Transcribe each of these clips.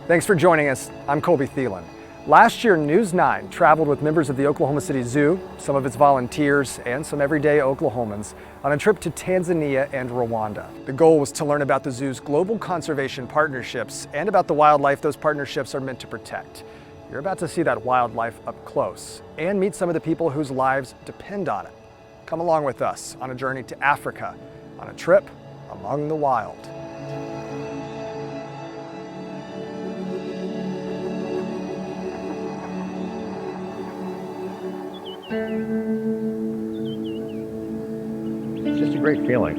Thanks for joining us. I'm Colby Thielen. Last year, News 9 traveled with members of the Oklahoma City Zoo, some of its volunteers, and some everyday Oklahomans on a trip to Tanzania and Rwanda. The goal was to learn about the zoo's global conservation partnerships and about the wildlife those partnerships are meant to protect. You're about to see that wildlife up close and meet some of the people whose lives depend on it. Come along with us on a journey to Africa, on a trip among the wild. It's just a great feeling.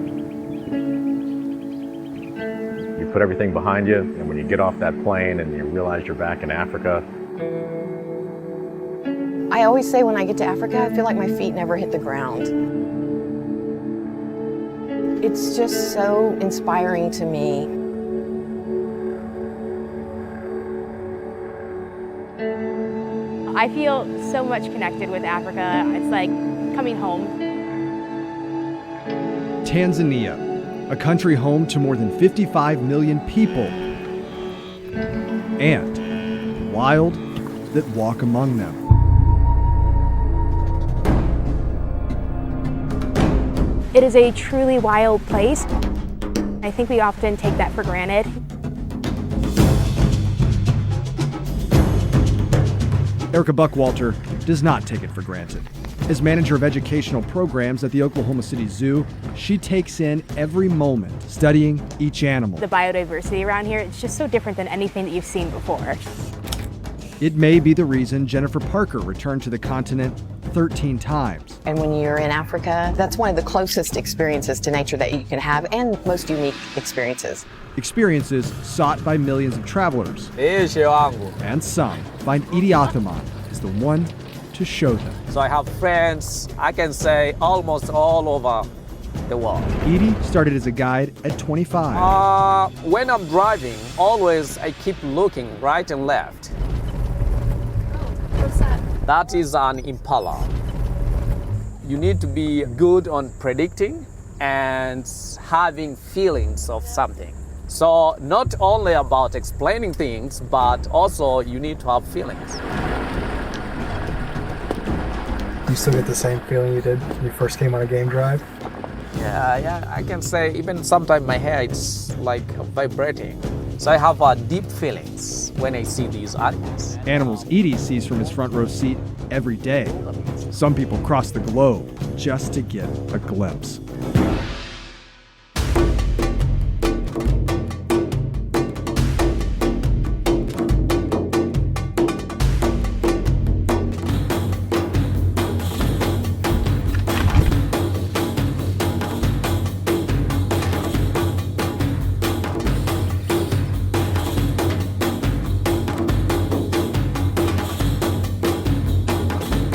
You put everything behind you, and when you get off that plane and you realize you're back in Africa. I always say when I get to Africa, I feel like my feet never hit the ground. It's just so inspiring to me. I feel so much connected with Africa. It's like coming home. Tanzania, a country home to more than 55 million people, and wild that walk among them. It is a truly wild place. I think we often take that for granted. Erica Buckwalter does not take it for granted. As manager of educational programs at the Oklahoma City Zoo, she takes in every moment, studying each animal. The biodiversity around here, it's just so different than anything that you've seen before. It may be the reason Jennifer Parker returned to the continent 13 times. And when you're in Africa, that's one of the closest experiences to nature that you can have, and most unique experiences. Experiences sought by millions of travelers. And some find Edie Athaman is the one to show them. So I have friends, I can say, almost all over the world. Edie started as a guide at 25. When I'm driving, always I keep looking right and left. What's that? That is an impala. You need to be good on predicting and having feelings of something. So not only about explaining things, but also you need to have feelings. You still get the same feeling you did when you first came on a game drive? Yeah, I can say even sometimes my hair it's like vibrating. So I have deep feelings when I see these animals. Animals Edie sees from his front row seat every day. Some people cross the globe just to get a glimpse.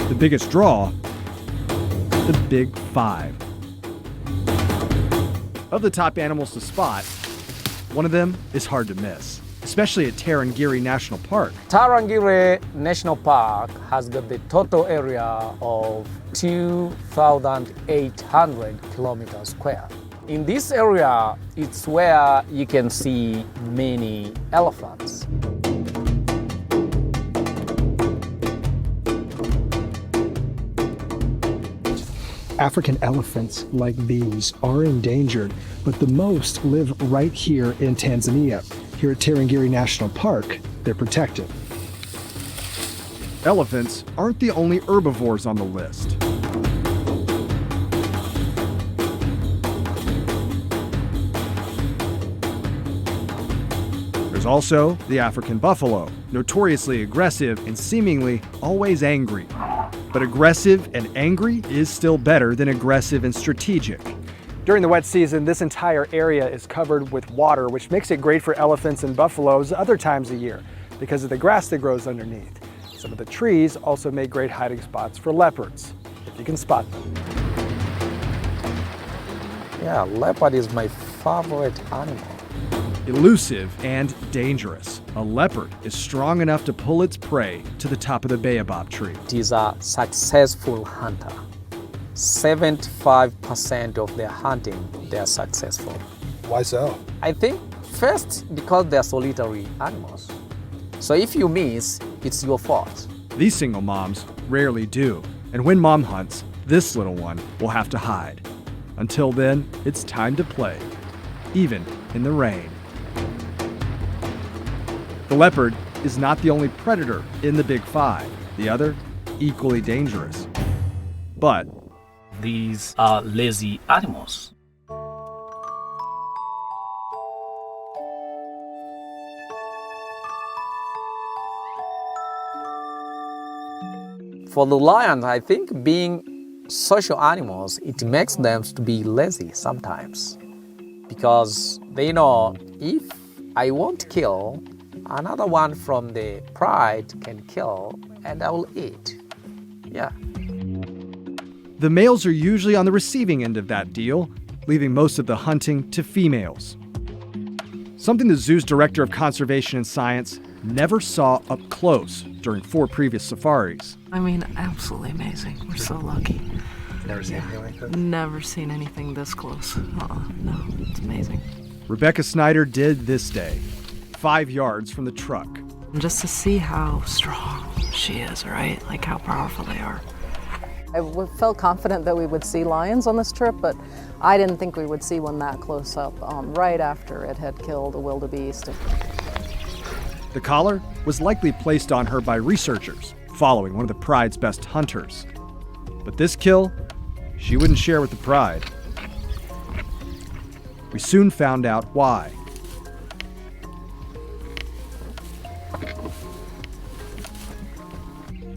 The biggest draw, the Big Five. Of the top animals to spot, one of them is hard to miss, especially at Tarangire National Park. Tarangire National Park has got the total area of 2,800 kilometers square. In this area, it's where you can see many elephants. African elephants like these are endangered, but the most live right here in Tanzania. Here at Tarangire National Park, they're protected. Elephants aren't the only herbivores on the list. There's also the African buffalo, notoriously aggressive and seemingly always angry. But aggressive and angry is still better than aggressive and strategic. During the wet season, this entire area is covered with water, which makes it great for elephants and buffaloes other times a year because of the grass that grows underneath. Some of the trees also make great hiding spots for leopards, if you can spot them. Yeah, leopard is my favorite animal. Elusive and dangerous, a leopard is strong enough to pull its prey to the top of the baobab tree. It is a successful hunter. 75% of their hunting, they are successful. Why so? I think first because they are solitary animals. So if you miss, it's your fault. These single moms rarely do, and when mom hunts, this little one will have to hide. Until then, it's time to play, even in the rain. The leopard is not the only predator in the Big Five. The other, equally dangerous. But these are lazy animals. For the lion, I think being social animals, it makes them to be lazy sometimes. Because they know if I won't kill, another one from the pride can kill and I will eat. Yeah. the males are usually on the receiving end of that deal, leaving most of the hunting to females. Something the zoo's director of conservation and science never saw up close during 4 previous safaris. I mean, absolutely amazing. We're so lucky. Never seen anything like this? Never seen anything this close. No, it's amazing. Rebecca Snyder did this day, 5 yards from the truck. And just to see how strong she is, right? Like how powerful they are. I felt confident that we would see lions on this trip, but I didn't think we would see one that close up right after it had killed a wildebeest. The collar was likely placed on her by researchers following one of the pride's best hunters. But this kill, she wouldn't share with the pride. We soon found out why.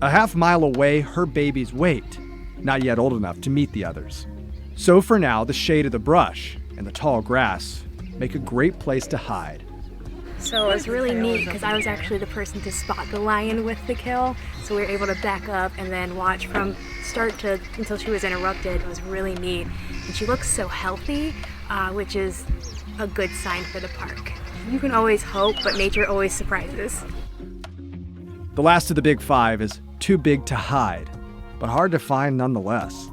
A half-mile away, her babies wait, not yet old enough to meet the others. So for now, the shade of the brush and the tall grass make a great place to hide. So it was really neat because I was actually the person to spot the lion with the kill. So we were able to back up and then watch from start to until she was interrupted. It was really neat. And she looks so healthy, which is a good sign for the park. You can always hope, but nature always surprises. The last of the big 5 is too big to hide, but hard to find nonetheless.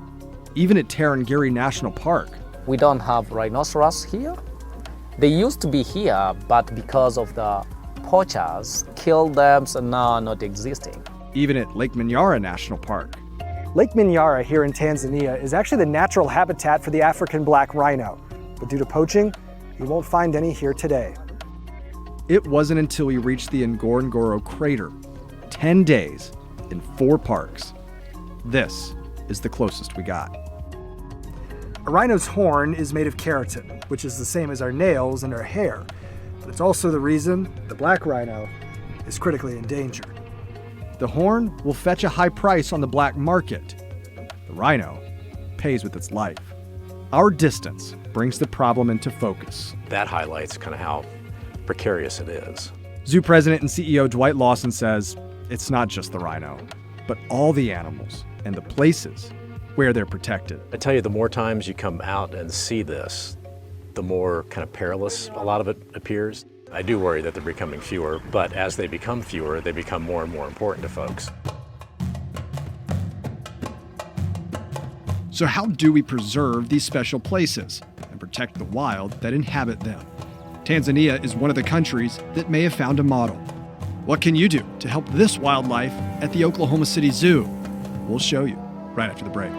Even at Tarangire National Park. We don't have rhinoceros here. They used to be here, but because of the poachers killed them, so now not existing. Even at Lake Manyara National Park. Lake Manyara here in Tanzania is actually the natural habitat for the African black rhino, but due to poaching, you won't find any here today. It wasn't until we reached the Ngorongoro crater, 10 days in 4 parks. This is the closest we got. A rhino's horn is made of keratin, which is the same as our nails and our hair, but it's also the reason the black rhino is critically endangered. The horn will fetch a high price on the black market. The rhino pays with its life. Our distance brings the problem into focus. That highlights kind of how precarious it is. Zoo president and CEO Dwight Lawson says it's not just the rhino, but all the animals and the places where they're protected. I tell you, the more times you come out and see this, the more kind of perilous a lot of it appears. I do worry that they're becoming fewer, but as they become fewer, they become more and more important to folks. So how do we preserve these special places and protect the wild that inhabit them? Tanzania is one of the countries that may have found a model. What can you do to help this wildlife at the Oklahoma City Zoo? We'll show you right after the break.